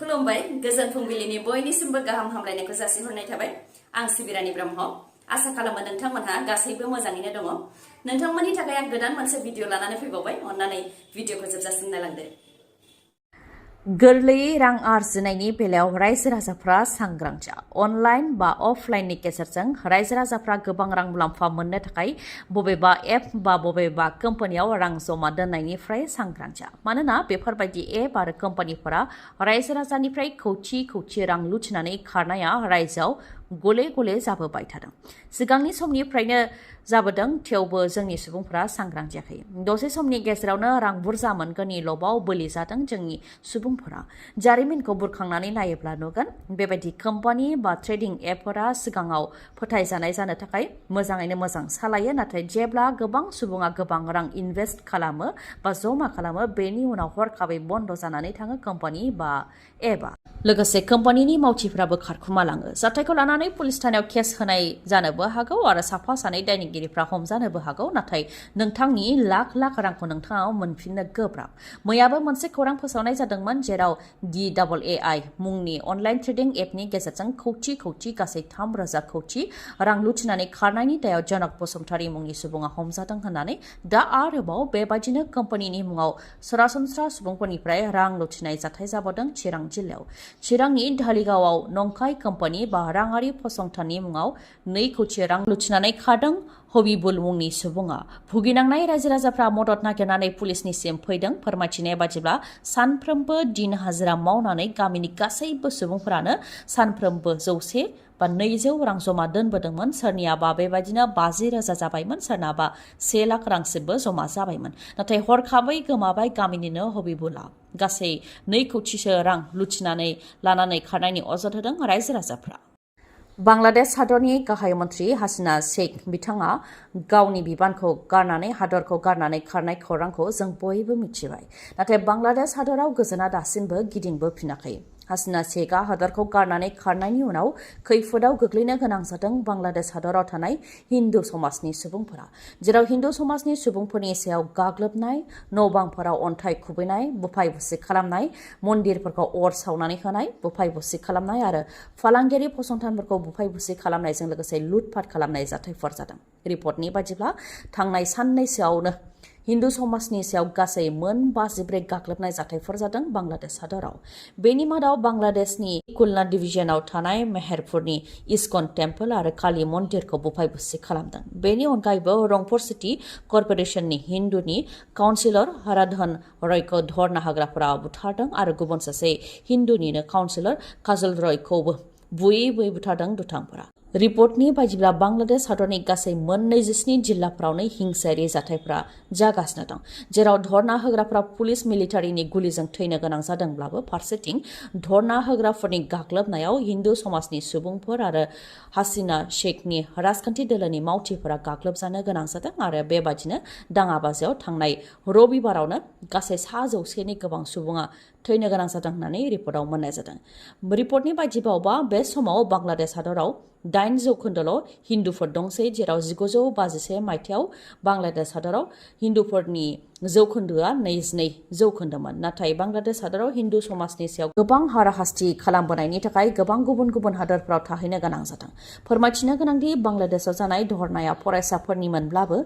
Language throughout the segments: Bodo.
खुलुमबाय गोजोन फुंबिलिनि बयनिसिमबो गाहाम हामलायनायखौ जासिहरनाय थाबाय आं सिबि रानी ब्रह्म आसा खालामो नोंथांमोनहा गासैबो मोजाङैनो दङ नोंथांमोननि थाखाय आं गोदान मोनसे भिडिअ लानानै फैबावबाय अन्नानै भिडिअखौ जोबजासिम नायलांदो गोरलैयै रां आरजिनायनि बेलायाव रायजो राजाफ्रा सांग्रां जा अनलाइन बा अफलाइननि गेजेरजों रायजो राजाफ्रा गोबां रां मुलाम्फा मोननो थाखाय बबेबा एप बा बबेबा कम्पानियाव रां जमा दोननायनिफ्राय सांग्रां जा मानोना बेफोरबायदि एप आरो कम्पानिफोरा रायजो राजानिफ्राय खौथि रां लुथिनानै खारनाया रायजोआव गले गले जाबोबाय थादों सिगांनि समनिफ्रायनो जाबोदों थेवबो जोंनि सुबुंफोरा सांग्रां जायाखै दसे समनि गेजेरावनो रां बुरजा मोनगोननि लबाव बोलि जादों जोंनि सुबुंफोरा जारिमिनखौ बुरखांनानै नायोब्ला नुगोन बेबायदि कम्पानि बा ट्रेडिं एपफोरा सिगाङाव फोथायजानाय जानो थाखाय मोजाङैनो मोजां सालायो नाथाय जेब्ला गोबां सुबुङा गोबां रां इनभेस्ट खालामो बा जमा खालामो बेनि उनाव हरखाबै बन्द जानानै थाङो कम्पानि बा एपआ लोगोसे कम्पानिनि मावथिफ्राबो खारखुमालाङो जाथायखौ लानानै पुलिस थानायाव केस होनाय जानोबो हागौ आरो साफा सानै दायनिगिरिफ्रा हमजानोबो हागौ नाथाय नोंथांनि लाख लाख रांखौ नोंथाङा मोनफिननो गोब्राब मैयाबो मोनसे खौरां फोसावनाय जादोंमोन जेराव DAAI मुंनि अनलाइन ट्रेडिं एपनि गेजेरजों खौथि गासै 3,000 खौथि रां लुथिनानै खारनायनि दायाव जनक बसुमतारी मुंनि सुबुङा हमजादों होननानै दा आरोबाव बेबायदिनो कम्पानिनि मुङाव सरासनस्रा सुबुंफोरनिफ्राय रां लुथिनाय जाथाय जाबोदों चिरां जिल्लायाव चिरांनि धालिगावआव नंखाय कम्पानि बा राङारि फसंथाननि मुङाव 2 कौटि रां लुथिनानै खारदों हबिबुल मुंनि सुबुङा भुगिनांनाय रायजो राजाफ्रा मदद नागिरनानै पुलिसनिसिम फैदों फोरमायथिनाय बादिब्ला सानफ्रोमबो दिन हाजिरा मावनानै गामिनि गासैबो सुबुंफोरानो सानफ्रोमबो 100 बा 200 रां जमा दोनबोदोंमोन सोरनियाबा बेबायदिनो 50,000 जाबायमोन सोरनाबा 1 लाख रांसिमबो जमा जाबायमोन नाथाय हरखाबै गोमाबाय गामिनिनो हबिबुला गासै 2 कौटिसो रां लुथिनानै लानानै खारनायनि अजद होदों रायजो राजाफ्रा बांलादेश हादरनि गाहाय मन्त्रि हासिना शेख बिथाङा गावनि बिबानखौ गारनानै हादरखौ गारनानै खारनाय खौरांखौ जों बयबो मिथिबाय नाथाय बांलादेश हादराव गोजोना दासिमबो गिदिंबोफिनाखै हासिना शेखआ हादरखौ गारनानै खारनायनि उनाव खैफोदाव गोग्लैनो गोनां जादों बांलादेश हादराव थानाय हिन्दु समाजनि सुबुंफोरा जेराव हिन्दु समाजनि सुबुंफोरनि सायाव गाग्लोबनाय न'-बांफोराव अन्थाइ खुबैनाय बुफाय बुसि खालामनाय मन्दिरफोरखौ अर सावनानै होनाय बुफाय बुसि खालामनाय आरो फालांगियारि फसंथानफोरखौ बुफाय बुसि खालामनायजों लोगोसे लुटपाट खालामनाय जाथायफोर जादों रिपर्टनि बादिब्ला थांनाय साननैसोआवनो हिन्दु समाजनि सायाव गासै 54 गाग्लोबनाय जाथायफोर जादों बांलादेश हादराव बेनि मादाव बांलादेशनि खुलना डिभिजनाव थानाय मेहेरपुरनि इस्कन टेम्पल आरो काली मन्दिरखौ बुफाय बुसि खालामदों बेनि अनगायैबो रंपुर सिटी कर्परेसननि हिन्दुनि काउन्सिलर हराधन रयखौ धर्ना होग्राफोरा बुथारदों आरो गुबुन सासे हिन्दुनिनो काउन्सिलर काजल रयखौबो बुयै बुथारदों दुथांफोरा रिपर्टनि बायदिब्ला बांलादेश हादरनि गासै 27 जिल्लाफोरावनो हिंसायारि जाथायफ्रा जागासिनो दं जेराव धर्ना होग्राफ्रा पुलिस मिलिटारिनि गुलिजों थैनो गोनां जादोंब्लाबो फारसेथिं धर्ना होग्राफोरनि गाग्लोबनायाव हिन्दु समाजनि सुबुंफोर आरो हासिना शेखनि राजखान्थि दोलोनि मावथिफोरा गाग्लोबजानो गोनां जादों आरो बेबादिनो दाङाबाजियाव थांनाय रबिबारावनो गासै 100नि गोबां सुबुङा थैनो गोनां जादों होननानै रिपर्टआव मोननाय जादों रिपर्टनि बायदिबावबा बे समाव बांलादेश हादराव 8% हिन्दुफोर दंसै जेराव 1951 मायथाइयाव बांलादेश हादराव हिन्दुफोरनि जौखोन्दोआ 22% नाथाय बांलादेश हादराव हिन्दु समाजनि सायाव गोबां हाराहास्ति खालामबोनायनि थाखाय गोबां गुबुन हादरफोराव थाहैनो गोनां जादों फोरमायथिनो गोनांदि बांलादेशआव जानाय धर्नाया फरायसाफोरनिमोनब्लाबो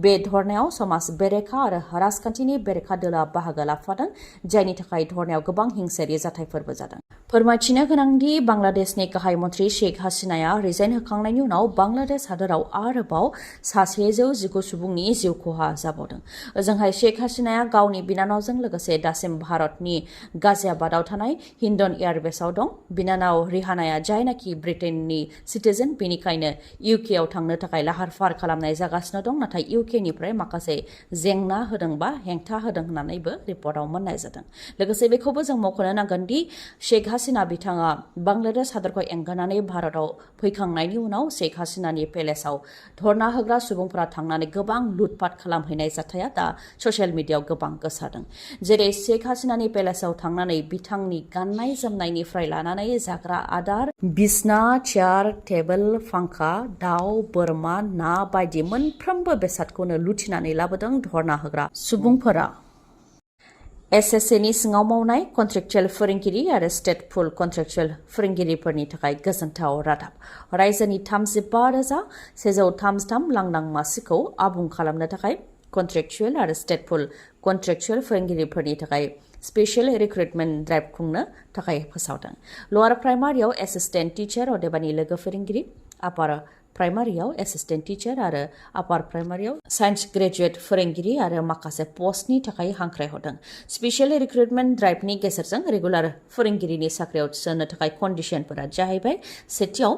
बे धर्नायाव समाज बेरेखा आरो राजखान्थिनि बेरेखा दोलोआ बाहागो लाफादों जायनि थाखाय धर्नायाव गोबां हिंसायारि जाथायफोरबो जादों फोरमायथिनो गोनांदि बांलादेशनि गाहाय मन्त्रि शेख हासिनाया रिजाइन होखांनायनि उनाव बांलादेश हादराव आरोबाव 119 सुबुंनि जिउ खहा जाबावदों ओजोंहाय शेख हासिनाया गावनि बिनानावजों लोगोसे दासिम भारतनि गाजियाबादाव थानाय हिन्डन एयारबेसआव दं बिनानाव रिहानाया जायनाखि ब्रिटेननि सिटिजेन बेनिखायनो इउकेआव थांनो थाखाय लाहार फाहार खालामनाय जागासिनो दं नाथाय इउकेनिफ्राय माखासे जेंना होदों बा हेंथा होदों होननानैबो रिपर्टआव मोननाय जादों लोगोसे बेखौबो जों मख'नो नांगोन दि शेख हासिना बिथाङा बांलादेश हादरखौ एंगारनानै भारताव फैखांनायनि उनाव शेख हासिनानि पेलेसाव धर्ना होग्रा सुबुंफोरा थांनानै गोबां लुटपाट खालामहैनाय जाथाया दा ससियेल मिडियायाव गोबां गोसारदों जेरै शेख हासिनानि पेलेसाव थांनानै बिथांनि गाननाय जोमनायनिफ्राय लानानै जाग्रा आदार बिसना चेयार टेबोल फांखा दाउ बोरमा ना बायदि मोनफ्रोमबो बेसादखौनो लुथिनानै लाबोदों धर्ना होग्रा सुबुंफोरा SSA सिङाव मावनाय कन्ट्रेक्चुएल फोरोंगिरि आरो स्टेट फुल कन्ट्रेक्चुएल फोरोंगिरिफोरनि थाखाय गोजोनथाव रादाब। रायजोनि 35,133 लांदां मासिखौ आबुं खालामनो थाखाय कन्ट्रेक्चुएल आरो स्टेट फुल कन्ट्रेक्चुएल फोरोंगिरिफोरनि थाखाय स्पेशल रिक्रुटमेन्ट ड्राइभ खुंनो थाखाय फोसावदों। लवार प्राइमारियाव एसिस्टेन्ट टिचार अदेबानि लोगो फोरोंगिरि, आपार प्राइमारियाव एसिस्टेन्ट टिचार आरो आपार प्राइमारियाव साइन्स ग्रेजुएट फोरोंगिरि आरो माखासे पस्टनि थाखाय हांख्रायहरदों। स्पेशल रिक्रुटमेन्ट ड्राइभनि गेजेरजों रेगुलार फोरोंगिरिनि साख्रियाव थिसननो थाखाय कन्डिशनफोरा जाहैबाय सेथियाव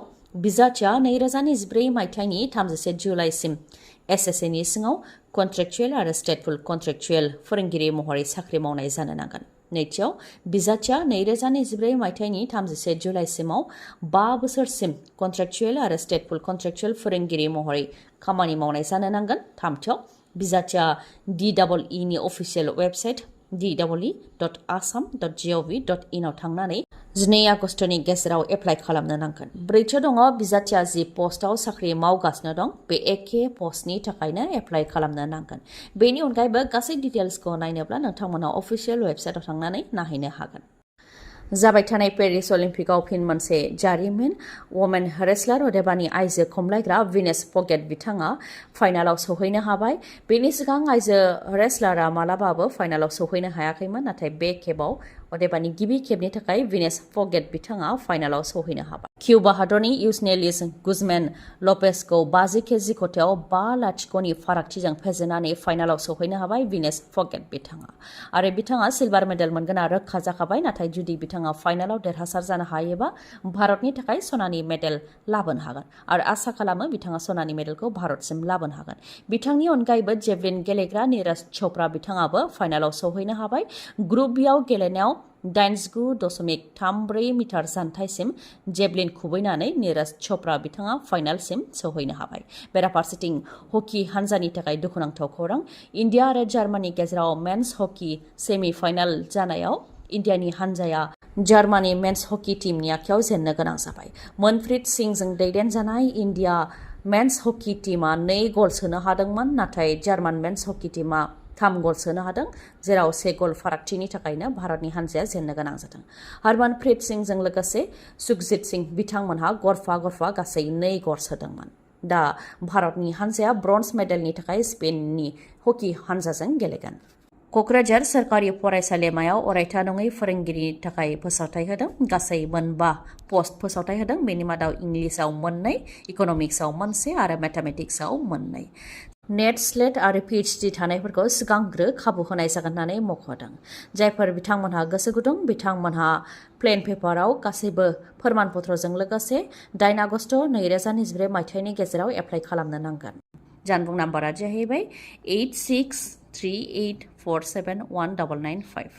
बिजाथिया 2014 मायथाइनि 31 जुलाइसिम SSA नि सिङाव कन्ट्रेक्चुएल आरो स्टेटफुल कन्ट्रेक्चुएल फोरोंगिरि महरै साख्रि मावनाय जानो नांगोन। नैथियाव बिजाथिया 2014 मायथाइनि 31 जुलाइसिमाव 5 बोसोरसिम कन्ट्रेक्चुएल आरो स्टेटफुल कन्ट्रेक्चुएल फोरोंगिरि महरै खामानि मावनाय जानो नांगोन। थामथियाव बिजाथिया DEE नि अफिसियेल वेबसाइट dee.assam.gov.in आव थांनानै 12 आगस्तनि गेजेराव एप्लाइ खालामनो नांगोन। ब्रैथियाव दङ बिजाथिया जि पस्टआव साख्रि मावगासिनो दं बे एखे पस्टनि थाखायनो एप्लाइ खालामनो नांगोन। बेनि अनगायैबो गासै डिटेल्सखौ नायनोब्ला नोंथांमोना अफिसियेल वेबसाइटआव थांनानै नायहैनो हागोन। जाबाय थानाय पेरिस अलिम्पिकआव फिन मोनसे जारिमिन वमेन रेसलार अदेबानि आइजो खमलायग्रा वीनेस फगेट बिथाङा फाइनालाव सौहैनो हाबाय। बेनि सिगां आइजो रेसलारा मालाबाबो फाइनालाव सौहैनो हायाखैमोन, नाथाय बे खेबाव अदेबानि गिबि खेबनि थाखाय वीनेस फगेट बिथाङा फाइनालाव सौहैनो हाबाय। किउबा हादरनि युसनेलिस गुजमेन लपेसखौ 50 केजि खथायाव 5-0 फारागथिजों फेजेननानै फाइनालाव सौहैनो हाबाय वीनेस फगेट बिथाङा। आरो बिथाङा सिलभार मेडेल मोनगोना रोखा जाखाबाय, नाथाय जुदि बिथाङा फाइनालाव देरहासार जानो हायोबा भारतनि थाखाय सनानि मेडेल लाबोनो हागोन आरो आसा खालामो बिथाङा सनानि मेडेलखौ भारतसिम लाबोनो हागोन। बिथांनि अनगायैबो जेभलिन गेलेग्रा नीरज चोपड़ा बिथाङाबो फाइनालाव सौहैनो हाबाय। ग्रुप बिआव गेलेनायाव 89.34 मिटार जानथाइसिम जेभलिन खुबैनानै नीरज चोपड़ा बिथाङा फाइनालसिम सौहैनो हाबाय। बेराफारसेथिं हकी हानजानि थाखाय दुखुनांथाव खौरां। इन्डिया आरो जार्मानि गेजेराव मेन्स हकी सेमि फाइनाल जानायाव इन्डियानि हानजाया जार्मानि मेन्स हकी टीमनि आखायाव जेननो गोनां जाबाय। मनप्रीत सिंहजों दैदेनजानाय इन्डिया मेन्स हकी टीमा 2 गल सोनो हादोंमोन, नाथाय जार्मान मेन्स हकी टीमा 3 गल सोनो हादों, जेराव 1 गल फारागथिनि थाखायनो भारतनि हानजाया जेननो गोनां जादों। हरमनप्रीत सिंहजों लोगोसे सुखजित सिंह बिथांमोनहा गरफा गासै 2 गल सोदोंमोन। दा भारतनि हानजाया ब्रन्ज मेडेलनि थाखाय स्पेननि हकी हानजाजों गेलेगोन। क'क्राझार सोरखारि फरायसालिमायाव अरायथा नङै फोरोंगिरिनि थाखाय फोसावथाय होदों। गासै 5 पस्ट फोसावथाय होदों। बेनि मादाव इंलिसाव 2, इक'नमिक्सआव 1 आरो मेथामेटिक्सआव 2। नेट, स्लेट आरो PhD थानायफोरखौ सिगांग्रो खाबु होनाय जागोन होननानै मख'दों। जायफोर बिथांमोनहा गोसो गुदुं बिथांमोनहा प्लेन पेपाराव गासैबो फोरमानपत्रजों लोगोसे 8 आगस्त 2024 मायथाइनि गेजेराव एप्लाइ खालामनो नांगोन। जानबुं नाम्बारा जाहैबाय 8638471995।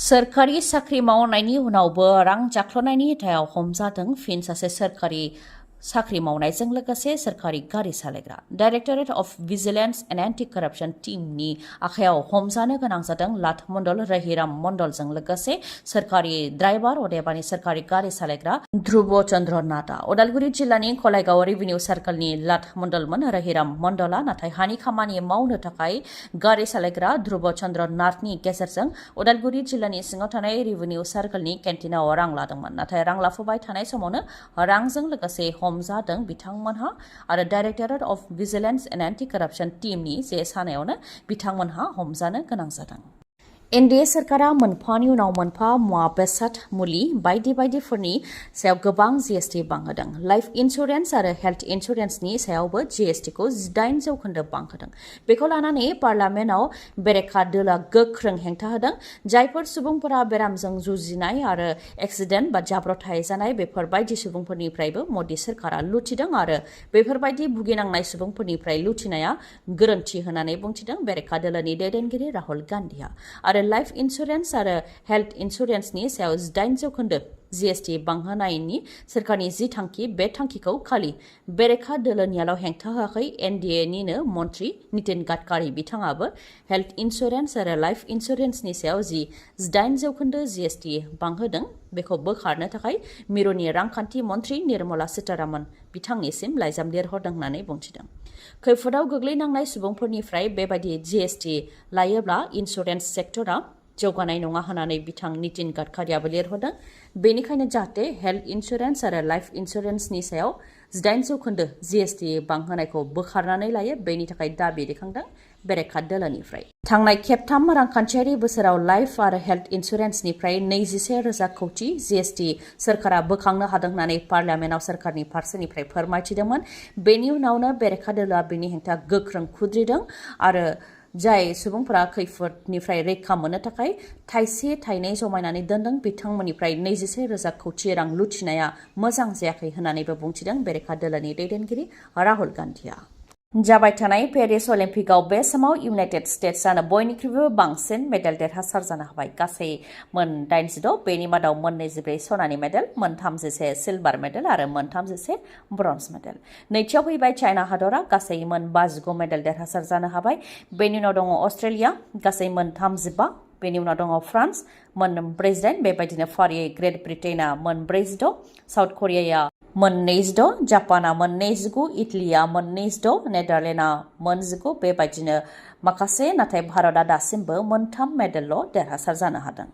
सोरखारि साख्रि मावनायनि उनावबो रां जाख्ल'नायनि दायाव हमजादों फिन सासे सोरखारि साख्रि मावनायजों लोगोसे सोरखारि गारि सालायग्रा। Directorate of vigilance and anti कराप्शन टीमनि आखायाव हमजानो गोनां जादों लाट मण्डल रहिराम मण्डलजों लोगोसे सोरखारि ड्राइभार अदेबानि सोरखारि गारि सालायग्रा ध्रुव चन्द्र नाथआ। उदालगुरि जिल्लानि कलाइगाव रेभिनिउ सार्कलनि लाट मण्डलमोन रहिराम मण्डला, नाथाय हानि खामानि मावनो थाखाय गारि सालायग्रा ध्रुव चन्द्र नाथनि गेजेरजों उदालगुरि जिल्लानि सिङाव थानाय रेभिनिउ सार्कलनि केन्टिनाव रां लादोंमोन, नाथाय रां लाफुबाय थानाय समावनो रांजों लोगोसे हमजादों बिथांमोनहा आरो directorate of vigilance and anti कराप्शन टीमनि जे सानायावनो बिथांमोनहा हमजानो गोनां जादों। एनडिए सरकारा मोनफानि उनाव मोनफा मुवा बेसाद मुलि बायदिफोरनि सायाव गोबां जीएसटी बांहोदों। लाइफ इन्सुरेन्स आरो हेल्थ इन्सुरेन्सनि सायावबो जीएसटीखौ 18% बांहोदों। बेखौ लानानै पार्लामेन्टआव बेरेखा दोला गोख्रों हेंथा होदों। जायफोर सुबुंफोरा बेरामजों जुजिनाय आरो एक्सिडेन्ट बा जाब्रथाय जानाय बेफोरबायदि सुबुंफोरनिफ्रायबो मोदी सरकारा लुथिदों आरो बेफोरबायदि भुगिनांनाय सुबुंफोरनिफ्राय लुथिनाया गोरोन्थि होननानै बुंथिदों बेरेखा दोलोनि दैदेनगिरि राहुल गान्धीआ। आरो लाइफ इन्सुरेन्स आरो हेल्थ इन्सुरेन्सनि सायाव 18% जीएसटी बांहोनायनि सोरखारनि जि थांखि बे थांखिखौ खालि बेरेखा दोलोनियाल' हेंथा होआखै। एनडिएनिनो मन्त्रि नितिन गडकारि बिथाङाबो हेल्थ इन्सुरेन्स आरो लाइफ इन्सुरेन्सनि सायाव जि 18% जीएसटी बांहोदों बेखौ बोखारनो थाखाय मिरुनि रांखान्थि मन्त्रि निर्मला सीतारामन बिथांनिसिम लाइजाम लिरहरदों होननानै बुंथिदों। खैफोदाव गोग्लैनांनाय सुबुंफोरनिफ्राय बेबायदि जीएसटी लायोब्ला इन्सुरेन्स सेक्टरा जौगानाय नङा होननानै बिथां नितिन गडकारियाबो लिरहरदों। बेनिखायनो जाहाथे हेल्थ इन्सुरेन्स आरो लाइफ इन्सुरेन्सनि सायाव 8% जीएसटी बांहोनायखौ बोखारनानै लायो, बेनि थाखाय दाबि दैखांदों बेरेखा दोलोनिफ्राय। थांनाय खेबथाम रांखान्थियारि बोसोराव लाइफ आरो हेल्थ इन्सुरेन्सनिफ्राय 21,000 कोटी जीएसटी सोरखारा बोखांनो हादों होननानै पार्लियामेन्टआव सोरखारनि फारसेनिफ्राय फोरमायथिदोंमोन। बेनि उनावनो बेरेखा दोलोआ बेनि हेंथा गोख्रों खुद्रिदों आरो जाय सुबुंफोरा खैफोदनिफ्राय रैखा मोननो थाखाय थाइसे थाइनै जमायनानै दोनदों बिथांमोननिफ्राय 21,000 कोटी रां लुथिनाया मोजां जायाखै होननानैबो बुंथिदों बेरेखा दोलोनि दैदेनगिरि राहुल गान्धीआ। जाबाय थानाय पेरिस अलिम्पिकआव बे समाव इउनाइटेड स्टेट्सआनो बयनिख्रुइबो बांसिन मेडेल देरहासार जानो हाबाय। गासै मोन 86, बेनि मादाव 24 सनानि मेडेल, 31 सिलभार मेडेल आरो 31 ब्रन्ज मेडेल। नैथियाव फैबाय चाइना हादरा, गासै मोन 55 मेडेल देरहासार जानो हाबाय। बेनि उनाव दङ अस्ट्रेलिया, गासै मोन 35। बेनि उनाव दङ फ्रान्स मोन 48, बेबायदिनो फारियै ग्रेट ब्रिटेनआ मोन 46, साउथ करियाया मोन 26, जापाना मोन 29, इटलीया मोन 26, नेदारलेण्डआ मोन 19, बेबायदिनो माखासे, नाथाय भारतआ दासिमबो मोन 3 मेडेलल' देरहासार जानो हादों।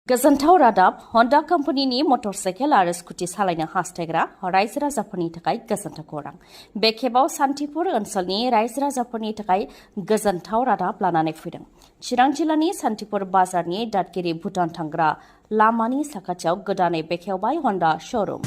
गोजोनथाव रादाब, हन्डा कम्पानिनि मटरसाइकेल आरो स्कुटि सालायनो हास्थायग्रा रायजो राजाफोरनि थाखाय गोजोनथाव खौरां। बे खेबाव सान्तिपुर ओनसोलनि रायजो राजाफोरनि थाखाय गोजोनथाव रादाब लानानै फैदों। चिरां जिल्लानि सान्तिपुर बाजारनि दादगिरि भुटान थांग्रा लामानि साखाथियाव गोदानै बेखेवबाय हन्डा श'रुम।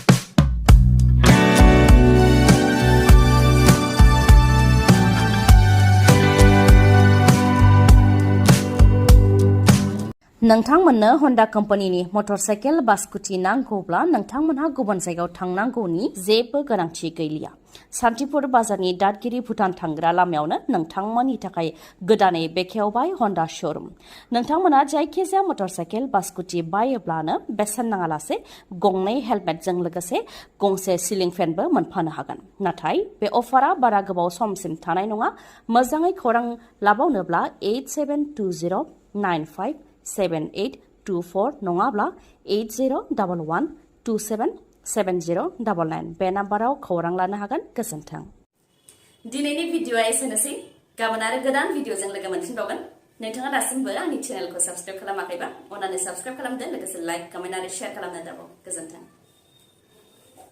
नोंथांमोननो हन्डा कम्पानिनि मटरसाइकेल बा स्कुटि नांगौब्ला नोंथांमोनहा गुबुन जायगायाव थांनांगौनि जेबो गोनांथि गैलिया। सान्तिपुर बाजारनि दादगिरि भुटान थांग्रा लामायावनो नोंथांमोननि थाखाय गोदानै बेखेवबाय हन्डा श'रुम। नोंथांमोना जायखिजाया मटरसाइकेल बा स्कुटि बायोब्लानो बेसेन नाङालासे गंनै हेलमेटजों लोगोसे गंसे सिलिं फेनबो मोनफानो हागोन। नाथाय बे अफारा बारा गोबाव समसिम थानाय नङा। मोजाङै खौरां लाबावनोब्ला 8720957824 नङाब्ला 8011277099 बे नाम्बाराव खौरां लानो हागोन। गोजोन्थों। दिनैनि भिडिअआ एसेनोसै। गाबोन आरो गोदान भिडिअजों लोगो मोनफिनबावगोन। नोंथाङा दासिमबो आंनि चेनेलखौ साबस्क्राइब खालामाखैबा अन्नानै साबस्क्राइब खालामदो, लोगोसे लाइक, कमेन्ट आरो शेयार खालामनो दाबाव। गोजोन्थों।